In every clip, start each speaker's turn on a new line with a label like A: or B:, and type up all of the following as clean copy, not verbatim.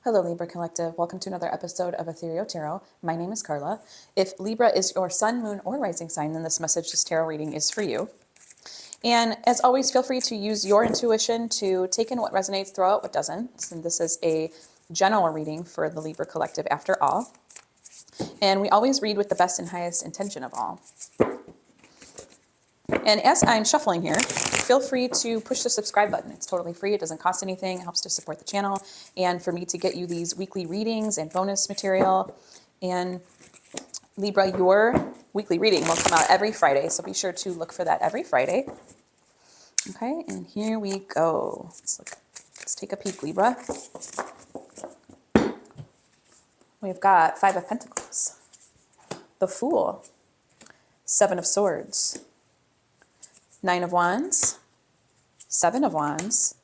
A: Hello, Libra Collective. Welcome to another episode of Ethereal Tarot. My name is Carla. If Libra is your sun, moon, or rising sign, then this message, this tarot reading is for you. And as always, feel free to use your intuition to take in what resonates, throw out what doesn't. So this is a general reading for the Libra Collective after all. And we always read with the best and highest intention of all. And as I'm shuffling here, feel free to push the subscribe button. It's totally free. It doesn't cost anything. It helps to support the channel and for me to get you these weekly readings and bonus material. And Libra, your weekly reading will come out every Friday, so be sure to look for that every Friday. Okay, and here we go. Let's take a peek, Libra. We've got Five of Pentacles, the Fool, Seven of Swords, Nine of Wands, Seven of Wands,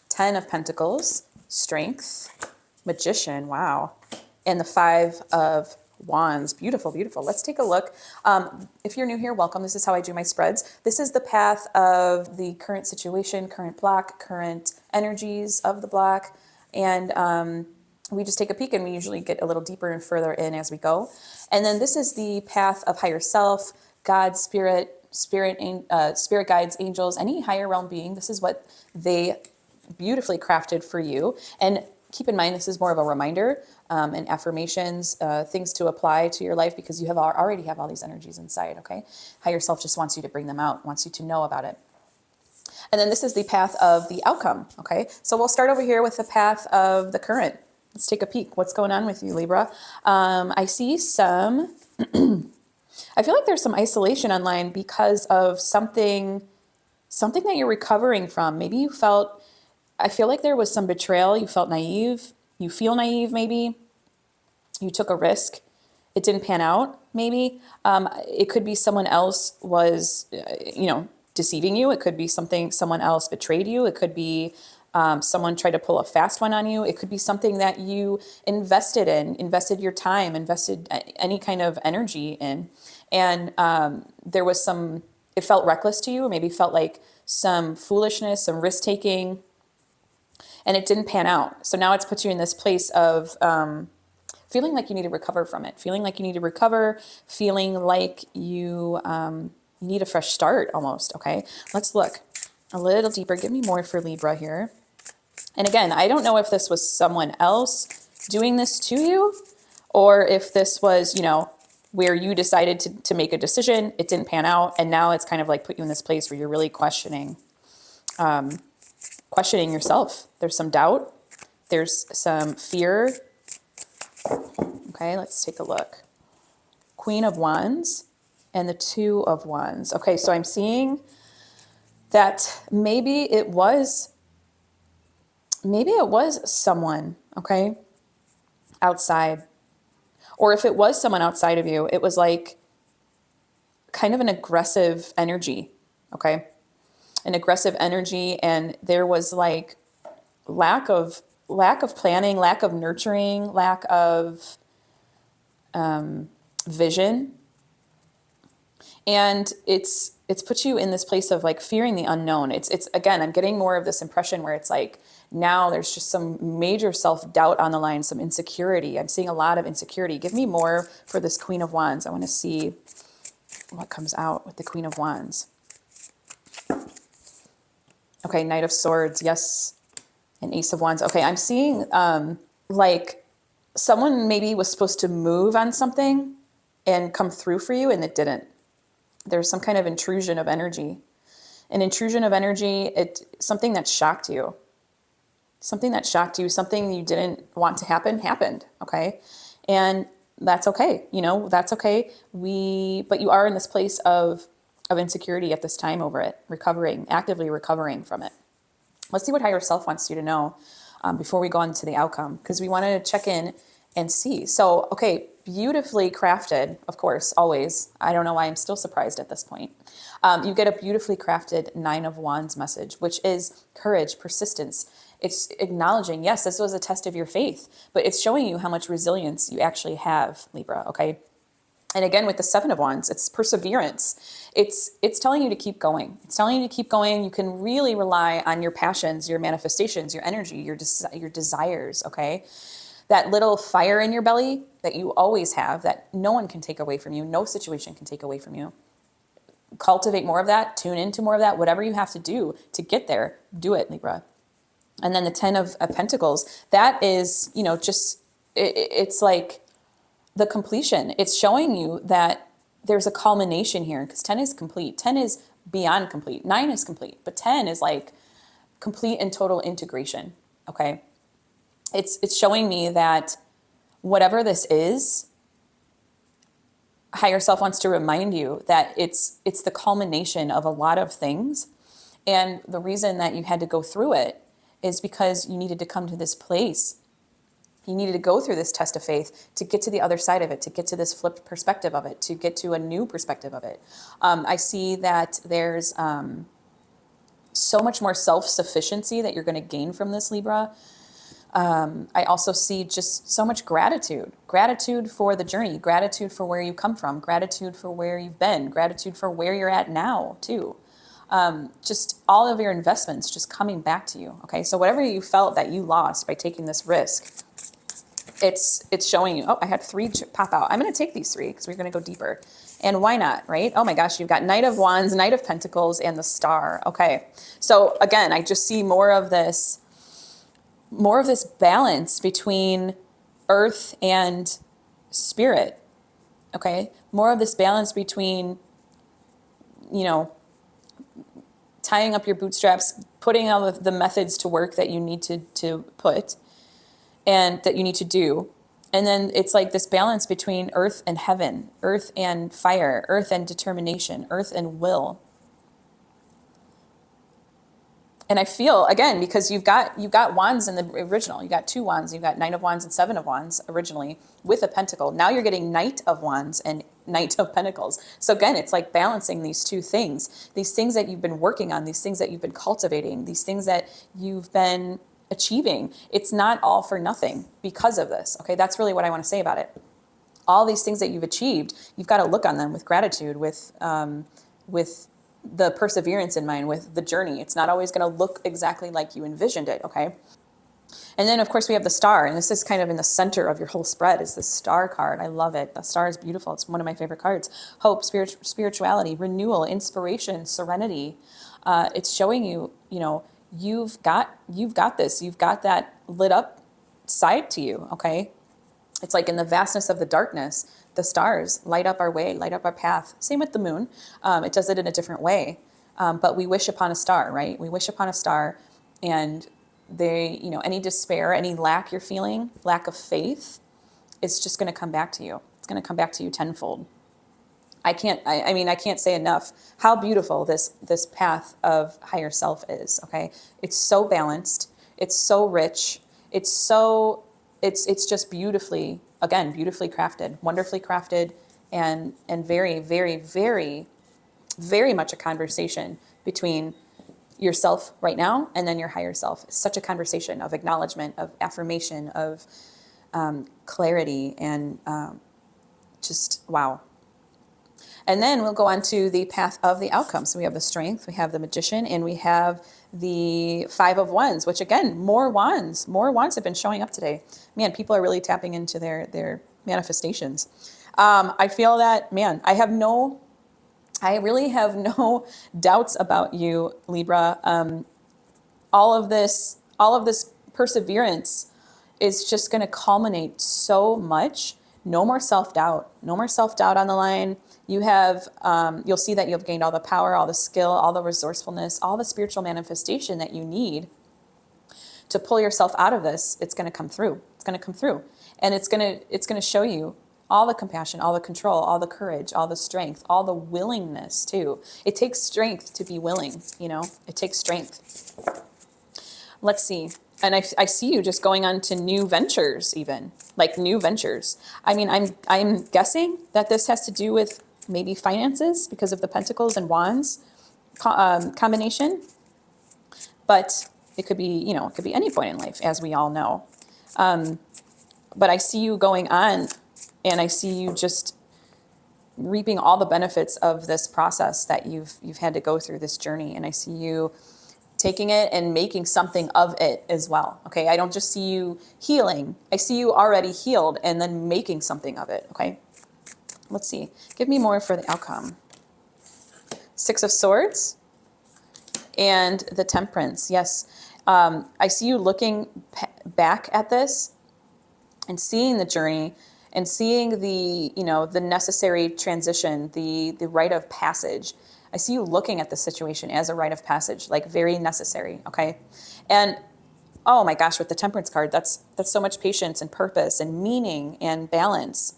A: Ten of Pentacles, Strength, Magician, wow, and the Five of Wands. Beautiful, beautiful. Let's take a look. If you're new here, welcome. This is how I do my spreads. This is the path of the current situation, current block, current energies of the block, and we just take a peek and we usually get a little deeper and further in as we go. And then this is the path of higher self, God, spirit guides, angels, any higher realm being. This is what they beautifully crafted for you. And keep in mind, this is more of a reminder and affirmations, things to apply to your life because you already have all these energies inside, okay? Higher self just wants you to bring them out, wants you to know about it. And then this is the path of the outcome, okay? So we'll start over here with the path of the current. Let's take a peek. What's going on with you, Libra? I see some... I feel like there's some isolation online because of something that you're recovering from. Maybe I feel like there was some betrayal. You felt naive. You feel naive, maybe. You took a risk. It didn't pan out, maybe. It could be someone else was, deceiving you. It could be someone else betrayed you. It could be someone tried to pull a fast one on you. It could be something that you invested your time, invested any kind of energy in. And there was it felt reckless to you, or maybe felt like some foolishness, some risk taking, and it didn't pan out. So now it's put you in this place of feeling like you need to recover from it, feeling like you need you need a fresh start almost. Okay, let's look a little deeper. Give me more for Libra here. And again, I don't know if this was someone else doing this to you, or if this was, where you decided to make a decision, it didn't pan out, and now it's kind of like put you in this place where you're really questioning yourself. There's some doubt. There's some fear. Okay, let's take a look. Queen of Wands and the Two of Wands. Okay, so I'm seeing that maybe it was someone, okay, outside. Or if it was someone outside of you, it was like kind of an aggressive energy, okay? An aggressive energy, and there was like lack of planning, lack of nurturing, lack of vision. And it's put you in this place of like fearing the unknown. It's again, I'm getting more of this impression where it's like now there's just some major self-doubt on the line, some insecurity. I'm seeing a lot of insecurity. Give me more for this Queen of Wands. I want to see what comes out with the Queen of Wands. Okay, Knight of Swords, yes, and Ace of Wands. Okay, I'm seeing like someone maybe was supposed to move on something and come through for you, and it didn't. There's some kind of intrusion of energy. An intrusion of energy, something that shocked you. Something that shocked you, something you didn't want to happen, happened, okay? And that's okay, that's okay. But you are in this place of insecurity at this time over it, actively recovering from it. Let's see what higher self wants you to know before we go on to the outcome, because we want to check in and see. So, okay, beautifully crafted, of course, always. I don't know why I'm still surprised at this point. You get a beautifully crafted Nine of Wands message, which is courage, persistence. It's acknowledging, yes, this was a test of your faith, but it's showing you how much resilience you actually have, Libra, okay? And again, with the Seven of Wands, it's perseverance. It's telling you to keep going. It's telling you to keep going. You can really rely on your passions, your manifestations, your energy, your desires, okay? that little fire in your belly that you always have, that no one can take away from you, no situation can take away from you. Cultivate more of that, tune into more of that, whatever you have to do to get there, do it, Libra. And then the 10 of Pentacles, that is, you know, just, it's like the completion. It's showing you that there's a culmination here, because 10 is complete. 10 is beyond complete. 9 is complete, but 10 is like complete and total integration. Okay. It's showing me that whatever this is, higher self wants to remind you that it's the culmination of a lot of things. And the reason that you had to go through it is because you needed to come to this place. You needed to go through this test of faith to get to the other side of it, to get to this flipped perspective of it, to get to a new perspective of it. I see that there's so much more self-sufficiency that you're going to gain from this, Libra. I also see just so much gratitude for the journey, gratitude for where you come from, gratitude for where you've been, gratitude for where you're at now too. Just all of your investments just coming back to you. Okay. So whatever you felt that you lost by taking this risk, it's showing you. Oh, I had 3 pop out. I'm going to take these 3 because we're going to go deeper. And why not, right? Oh my gosh, you've got Knight of Wands, Knight of Pentacles, and the Star. Okay. So again, I just see more of this balance between earth and spirit. Okay. More of this balance between, you know, tying up your bootstraps, putting all of the methods to work that you need to put and that you need to do. And then it's like this balance between earth and heaven, earth and fire, earth and determination, earth and will. And I feel, again, because you've got wands in the original, you got 2 wands, you've got 9 of Wands and 7 of Wands originally with a pentacle. Now you're getting Knight of Wands and Knight of Pentacles. So again, it's like balancing these 2 things, these things that you've been working on, these things that you've been cultivating, these things that you've been achieving. It's not all for nothing because of this. Okay. That's really what I want to say about it. All these things that you've achieved, you've got to look on them with gratitude, with the perseverance in mind, with the journey. It's not always going to look exactly like you envisioned it. Okay. And then of course we have the Star, and this is kind of in the center of your whole spread is the Star card. I love it. The Star is beautiful. It's one of my favorite cards. Hope, spirituality, renewal, inspiration, serenity. It's showing you, you know, you've got this, you've got that lit up side to you. Okay. It's like in the vastness of the darkness, the stars light up our way, light up our path. Same with the moon. It does it in a different way. But we wish upon a star, right? We wish upon a star, and they, you know, any despair, any lack you're feeling, lack of faith, it's just going to come back to you. It's going to come back to you tenfold. I can't say enough how beautiful this path of higher self is. Okay. It's so balanced. It's so rich. It's just beautifully crafted, wonderfully crafted, and very, very, very, very much a conversation between yourself right now and then your higher self. It's such a conversation of acknowledgement, of affirmation, of clarity, and just wow. And then we'll go on to the path of the outcome. So we have the Strength, we have the Magician, and we have the 5 of Wands, which again, more wands have been showing up today. Man, people are really tapping into their manifestations. I feel that, man, I really have no doubts about you, Libra. All of this perseverance is just going to culminate so much. No more self-doubt. No more self-doubt on the line. You have, you'll see that you've gained all the power, all the skill, all the resourcefulness, all the spiritual manifestation that you need to pull yourself out of this. It's going to come through. It's going to come through. And it's going to show you all the compassion, all the control, all the courage, all the strength, all the willingness too. It takes strength to be willing, you know, it takes strength. Let's see. And I see you just going on to new ventures, even like new ventures. I mean, I'm guessing that this has to do with maybe finances because of the Pentacles and Wands combination, but it could be, you know, it could be any point in life, as we all know. But I see you going on, and I see you just reaping all the benefits of this process that you've had to go through, this journey. And I see you taking it and making something of it as well. Okay. I don't just see you healing. I see you already healed and then making something of it. Okay. Let's see. Give me more for the outcome. Six of Swords and the Temperance. Yes. I see you looking back at this and seeing the journey and seeing the, you know, the necessary transition, the rite of passage. I see you looking at the situation as a rite of passage, like very necessary. Okay. And oh my gosh, with the Temperance card, that's so much patience and purpose and meaning and balance.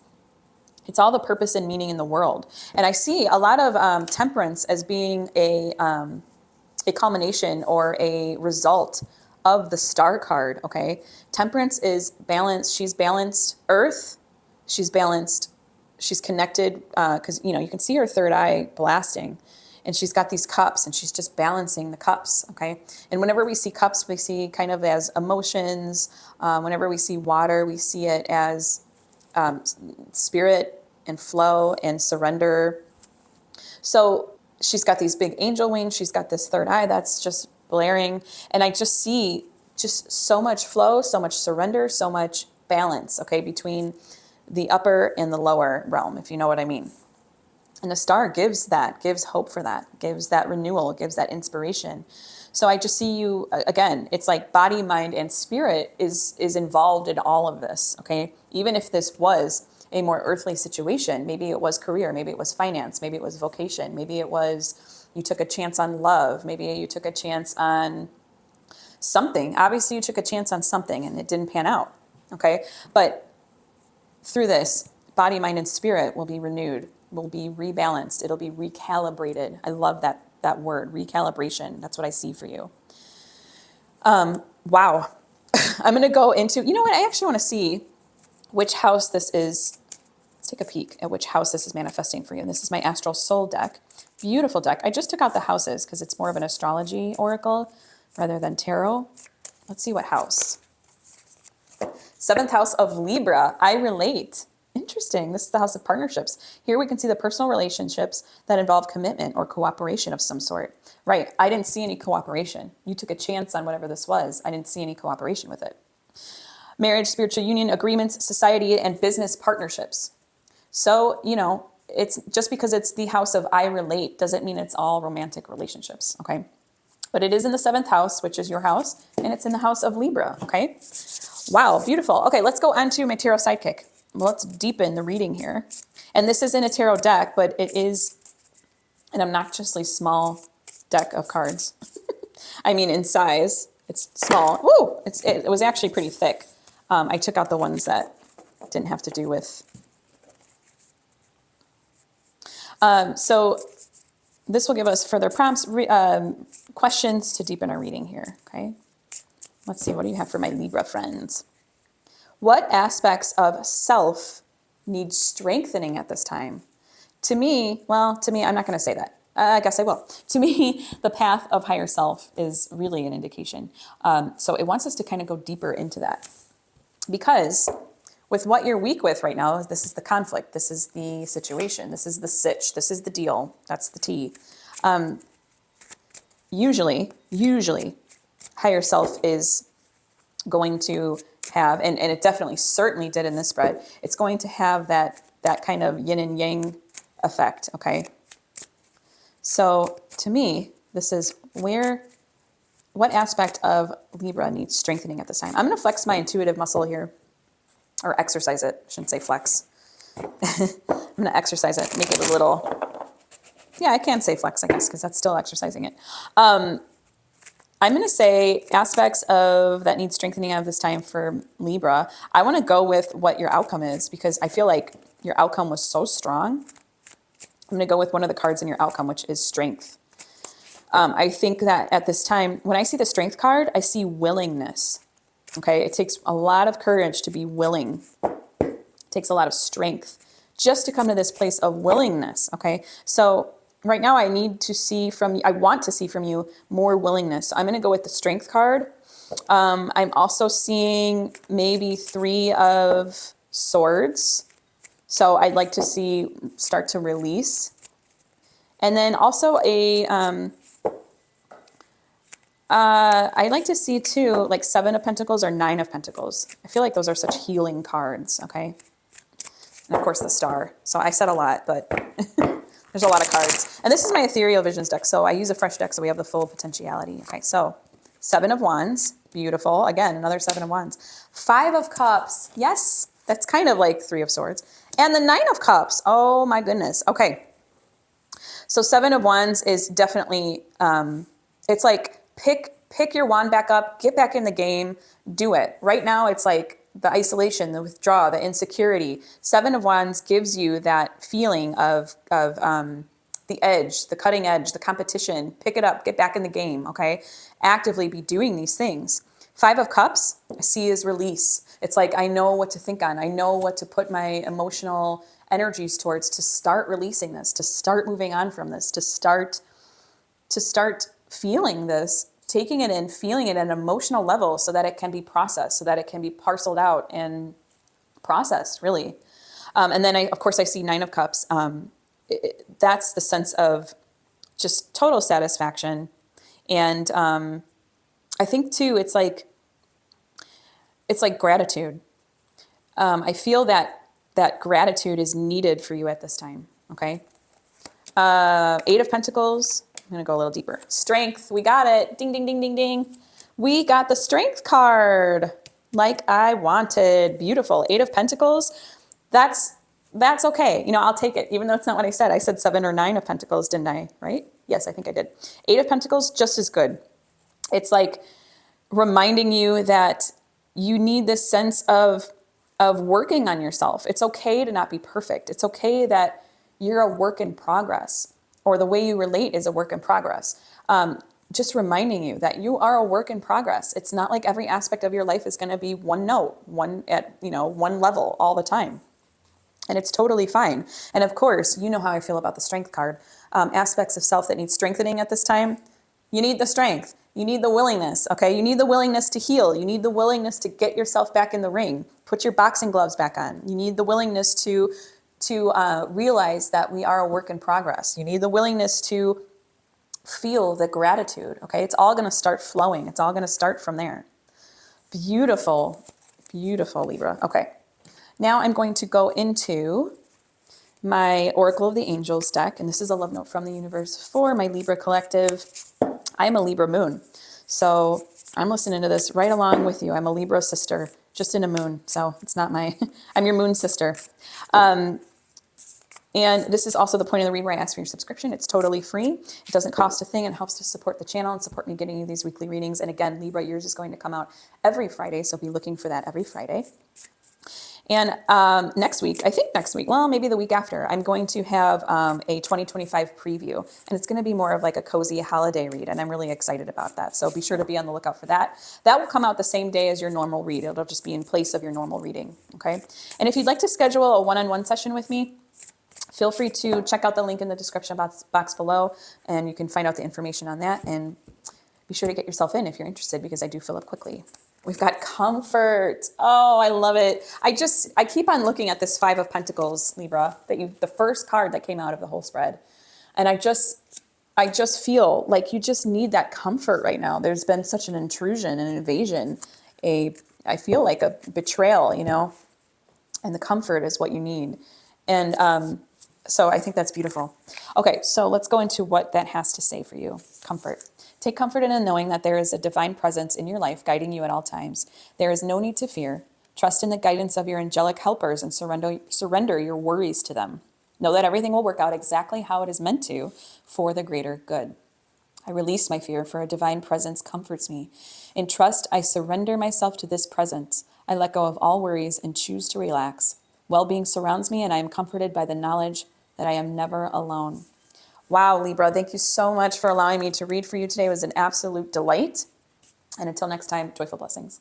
A: It's all the purpose and meaning in the world. And I see a lot of temperance as being a culmination or a result of the Star card, okay? Temperance is balance. She's balanced earth. She's balanced. She's connected because, you know, you can see her third eye blasting. And she's got these cups and she's just balancing the cups, okay? And whenever we see cups, we see kind of as emotions. Whenever we see water, we see it as spirit and flow and surrender. So she's got these big angel wings. She's got this third eye that's just blaring. And I just see just so much flow, so much surrender, so much balance, okay, between the upper and the lower realm, if you know what I mean. And the Star gives that, gives hope for that, gives that renewal, gives that inspiration. So I just see you, again, it's like body, mind, and spirit is involved in all of this, okay? Even if this was a more earthly situation, maybe it was career, maybe it was finance, maybe it was vocation, maybe it was you took a chance on love, maybe you took a chance on something. Obviously, you took a chance on something and it didn't pan out, okay? But through this, body, mind, and spirit will be renewed, will be rebalanced, it'll be recalibrated. I love that word, recalibration. That's what I see for you. Wow. I'm going to go into, you know what? I actually want to see which house this is. Let's take a peek at which house this is manifesting for you. This is my Astral Soul deck. Beautiful deck. I just took out the houses because it's more of an astrology oracle rather than tarot. Let's see what house. Seventh house of Libra. I relate. Interesting. This is the house of partnerships. Here we can see the personal relationships that involve commitment or cooperation of some sort. Right. I didn't see any cooperation. You took a chance on whatever this was. I didn't see any cooperation with it. Marriage, spiritual union, agreements, society, and business partnerships. So, you know, it's just because it's the house of I relate doesn't mean it's all romantic relationships. Okay. But it is in the seventh house, which is your house, and it's in the house of Libra. Okay. Wow. Beautiful. Okay. Let's go on to my tarot sidekick. Let's deepen the reading here. And this is in a tarot deck, but it is an obnoxiously small deck of cards. I mean, in size, it's small. Woo! It was actually pretty thick. I took out the ones that didn't have to do with. So this will give us further prompts, questions to deepen our reading here. Okay. Let's see. What do you have for my Libra friends? What aspects of self need strengthening at this time? To me, I'm not going to say that. I guess I will. To me, the path of higher self is really an indication. So it wants us to kind of go deeper into that. Because with what you're weak with right now, this is the conflict, this is the situation, this is the sitch, this is the deal, that's the tea. Usually, higher self is going to have, and it definitely certainly did in this spread, it's going to have that kind of yin and yang effect, okay? So to me, this is what aspect of Libra needs strengthening at this time? I'm going to flex my intuitive muscle here, or exercise it. I shouldn't say flex. I'm going to exercise it, make it a little, yeah, I can say flex, I guess, because that's still exercising it. I'm going to say aspects of that need strengthening of this time for Libra. I want to go with what your outcome is because I feel like your outcome was so strong. I'm going to go with one of the cards in your outcome, which is strength. I think that at this time, when I see the strength card, I see willingness. Okay. It takes a lot of courage to be willing. It takes a lot of strength just to come to this place of willingness. Okay. So right now I want to see from you more willingness. So I'm going to go with the strength card. I'm also seeing maybe 3 of Swords. So I'd like to start to release. And then also I like to see too, like 7 of Pentacles or 9 of Pentacles. I feel like those are such healing cards, okay? And of course the Star. So I said a lot, but there's a lot of cards. And this is my Ethereal Visions deck, so I use a fresh deck so we have the full potentiality. Okay, so 7 of Wands, beautiful. Again, another 7 of Wands. 5 of Cups, yes, that's kind of like 3 of Swords. And the 9 of Cups, oh my goodness. Okay, so 7 of Wands is definitely, it's like pick your wand back up, get back in the game, do it. Right now it's like the isolation, the withdrawal, the insecurity. 7 of Wands gives you that feeling of the edge, the cutting edge, the competition. Pick it up, get back in the game, okay? Actively be doing these things. 5 of Cups, I see is release. It's like, I know what to think on. I know what to put my emotional energies towards to start releasing this, to start moving on from this, to start feeling this, taking it in, feeling it at an emotional level so that it can be processed, so that it can be parceled out and processed, really. And then, of course, I see 9 of Cups. That's the sense of just total satisfaction. And I think, too, it's like gratitude. I feel that gratitude is needed for you at this time, okay? 8 of Pentacles. I'm going to go a little deeper. Strength. We got it. Ding, ding, ding, ding, ding. We got the Strength card like I wanted. Beautiful. 8 of Pentacles. That's okay. You know, I'll take it, even though it's not what I said. I said 7 or 9 of Pentacles, didn't I? Right? Yes, I think I did. 8 of Pentacles, just as good. It's like reminding you that you need this sense of working on yourself. It's okay to not be perfect. It's okay that you're a work in progress, or the way you relate is a work in progress. Just reminding you that you are a work in progress. It's not like every aspect of your life is going to be one note, one level all the time. And it's totally fine. And of course, you know how I feel about the Strength card. Aspects of self that need strengthening at this time. You need the strength. You need the willingness, okay? You need the willingness to heal. You need the willingness to get yourself back in the ring. Put your boxing gloves back on. You need the willingness to realize that we are a work in progress. You need the willingness to feel the gratitude, okay? It's all going to start flowing. It's all going to start from there. Beautiful, beautiful, Libra. Okay, now I'm going to go into my Oracle of the Angels deck, and this is a love note from the universe for my Libra collective. I'm a Libra moon, so I'm listening to this right along with you. I'm a Libra sister, just in a moon, so it's not my, I'm your moon sister. And this is also the point of the read where I ask for your subscription. It's totally free. It doesn't cost a thing. It helps to support the channel and support me getting you these weekly readings. And again, Libra, yours is going to come out every Friday, so be looking for that every Friday. And next week, well, maybe the week after, I'm going to have a 2025 preview. And it's going to be more of like a cozy holiday read. And I'm really excited about that. So be sure to be on the lookout for that. That will come out the same day as your normal read. It'll just be in place of your normal reading. Okay. And if you'd like to schedule a one-on-one session with me, feel free to check out the link in the description box below. And you can find out the information on that. And be sure to get yourself in if you're interested, because I do fill up quickly. We've got comfort. Oh, I love it. I keep on looking at this 5 of Pentacles, Libra, the first card that came out of the whole spread. And I just feel like you just need that comfort right now. There's been such an intrusion, an invasion, I feel like a betrayal, you know, and the comfort is what you need. And so I think that's beautiful. Okay, so let's go into what that has to say for you. Comfort. Take comfort in knowing that there is a divine presence in your life guiding you at all times. There is no need to fear. Trust in the guidance of your angelic helpers and surrender your worries to them. Know that everything will work out exactly how it is meant to for the greater good. I release my fear, for a divine presence comforts me. In trust, I surrender myself to this presence. I let go of all worries and choose to relax. Well-being surrounds me, and I am comforted by the knowledge that I am never alone. Wow, Libra, thank you so much for allowing me to read for you today. It was an absolute delight. And until next time, joyful blessings.